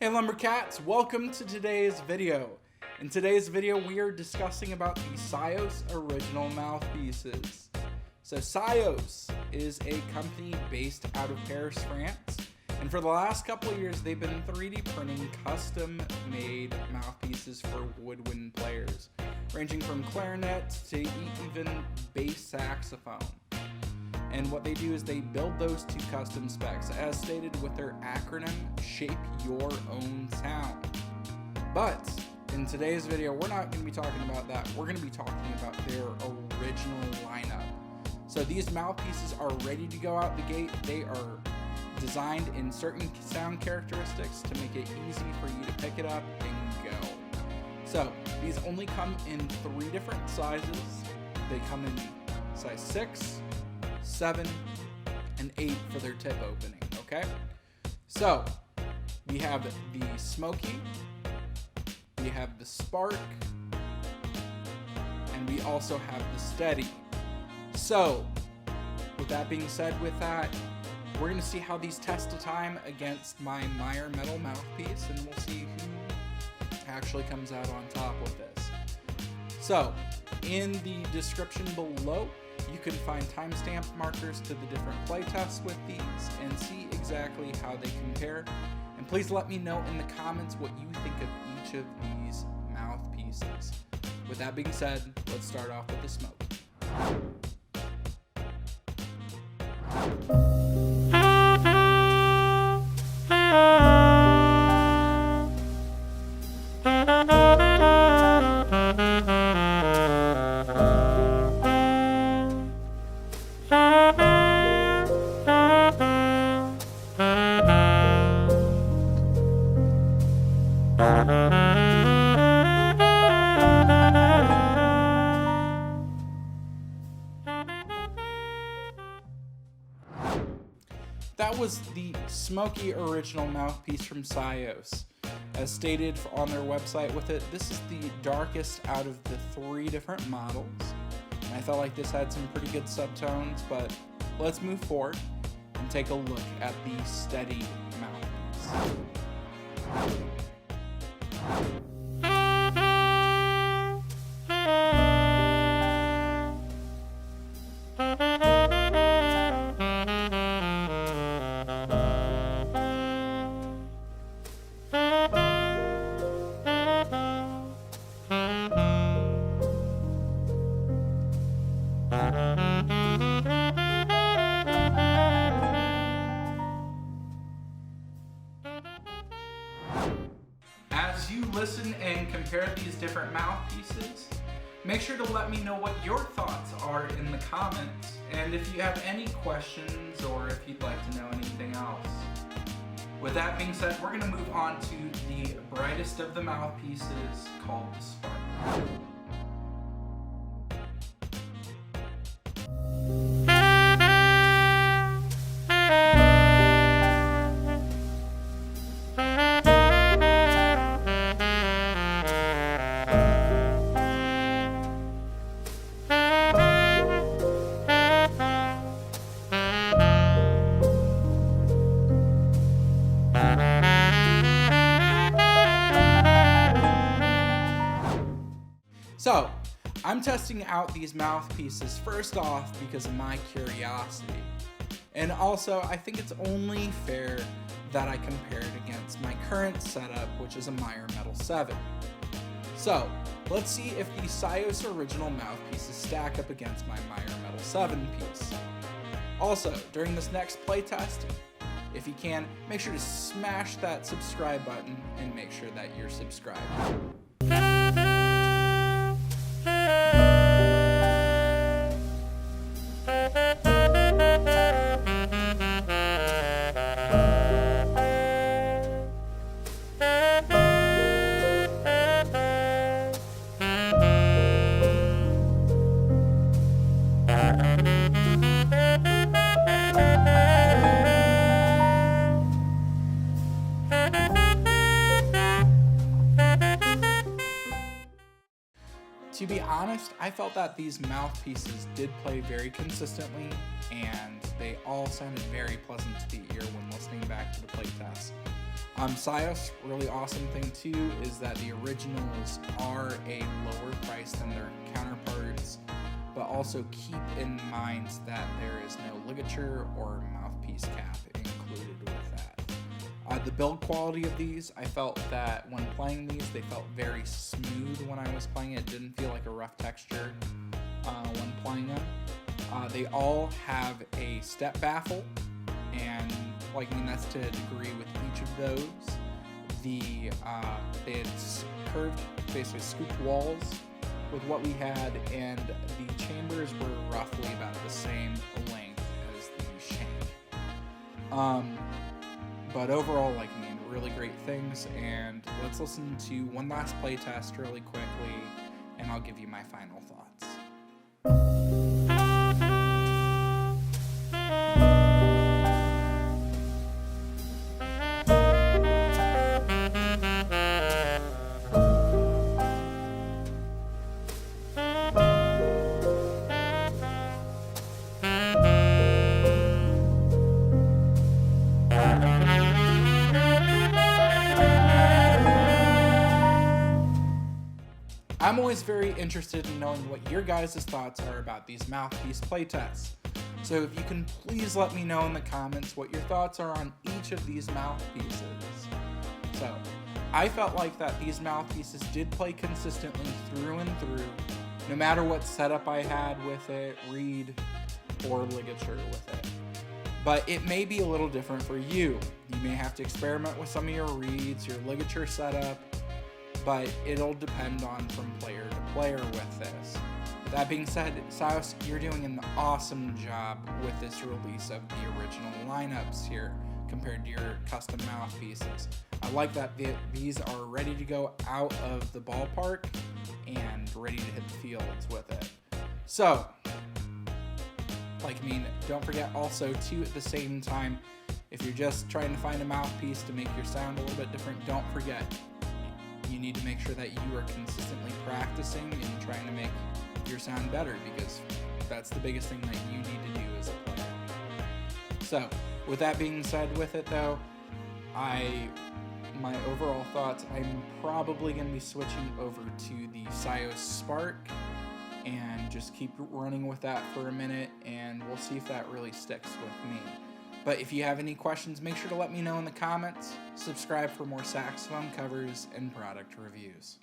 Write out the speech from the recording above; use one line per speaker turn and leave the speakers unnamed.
Hey Lumbercats, welcome to today's video. In today's video we are discussing about the Syos original mouthpieces. So Syos is a company based out of Paris, France, and for the last couple of years they've been 3D printing custom made mouthpieces for woodwind players, ranging from clarinet to even bass saxophone. And what they do is they build those to custom specs, as stated with their acronym, Shape Your Own Sound. But in today's video, we're not going to be talking about that. We're going to be talking about their original lineup. So these mouthpieces are ready to go out the gate. They are designed in certain sound characteristics to make it easy for you to pick it up and go. So these only come in 3 different sizes. They come in size 6, 7, and 8 for their tip opening, okay? So, we have the Smoky, we have the Spark, and we also have the Steady. So, with that being said with that, we're going to see how these test a time against my Meyer metal mouthpiece, and we'll see who actually comes out on top with this. So, in the description below, you can find timestamp markers to the different playtests with these and see exactly how they compare. And please let me know in the comments what you think of each of these mouthpieces. With that being said, let's start off with the Smoky. That was the Smoky original mouthpiece from Syos. As stated on their website with it, this is the darkest out of the 3 different models. And I felt like this had some pretty good subtones, but let's move forward and take a look at the Steady mouthpiece. As you listen and compare these different mouthpieces, make sure to let me know what your thoughts are in the comments, and if you have any questions or if you'd like to know anything else. With that being said, we're going to move on to the brightest of the mouthpieces, called the Spark. So, I'm testing out these mouthpieces first off because of my curiosity. And also, I think it's only fair that I compare it against my current setup, which is a Meyer Metal 7. So, let's see if the Syos original mouthpieces stack up against my Meyer Metal 7 piece. Also, during this next playtest, if you can, make sure to smash that subscribe button and make sure that you're subscribed. To be honest, I felt that these mouthpieces did play very consistently, and they all sounded very pleasant to the ear when listening back to the playtest. Syos, really awesome thing too is that the originals are a lower price than their counterparts, but also keep in mind that there is no ligature or mouthpiece cap included with that. The build quality of these, I felt that when playing these, they felt very smooth when I was playing it. It didn't feel like a rough texture when playing them. They all have a step baffle, and that's to a degree with each of those. It's curved, basically scooped walls with what we had, and the chambers were roughly about the same length as the shank. But overall, really great things, and let's listen to one last playtest really quickly, and I'll give you my final thoughts. I'm always very interested in knowing what your guys' thoughts are about these mouthpiece playtests. So if you can please let me know in the comments what your thoughts are on each of these mouthpieces. So I felt like that these mouthpieces did play consistently through and through, no matter what setup I had with it, reed or ligature with it. But it may be a little different for you. You may have to experiment with some of your reeds, your ligature setup, but it'll depend on from player to player with this. With that being said, Syos, you're doing an awesome job with this release of the original lineups here compared to your custom mouthpieces. I like that these are ready to go out of the ballpark and ready to hit the fields with it. So, don't forget also too, at the same time, if you're just trying to find a mouthpiece to make your sound a little bit different, don't forget, you need to make sure that you are consistently practicing and trying to make your sound better, because that's the biggest thing that you need to do as a player. So, with that being said with it though, my overall thoughts, I'm probably going to be switching over to the Syos Spark and just keep running with that for a minute, and we'll see if that really sticks with me. But if you have any questions, make sure to let me know in the comments. Subscribe for more saxophone covers and product reviews.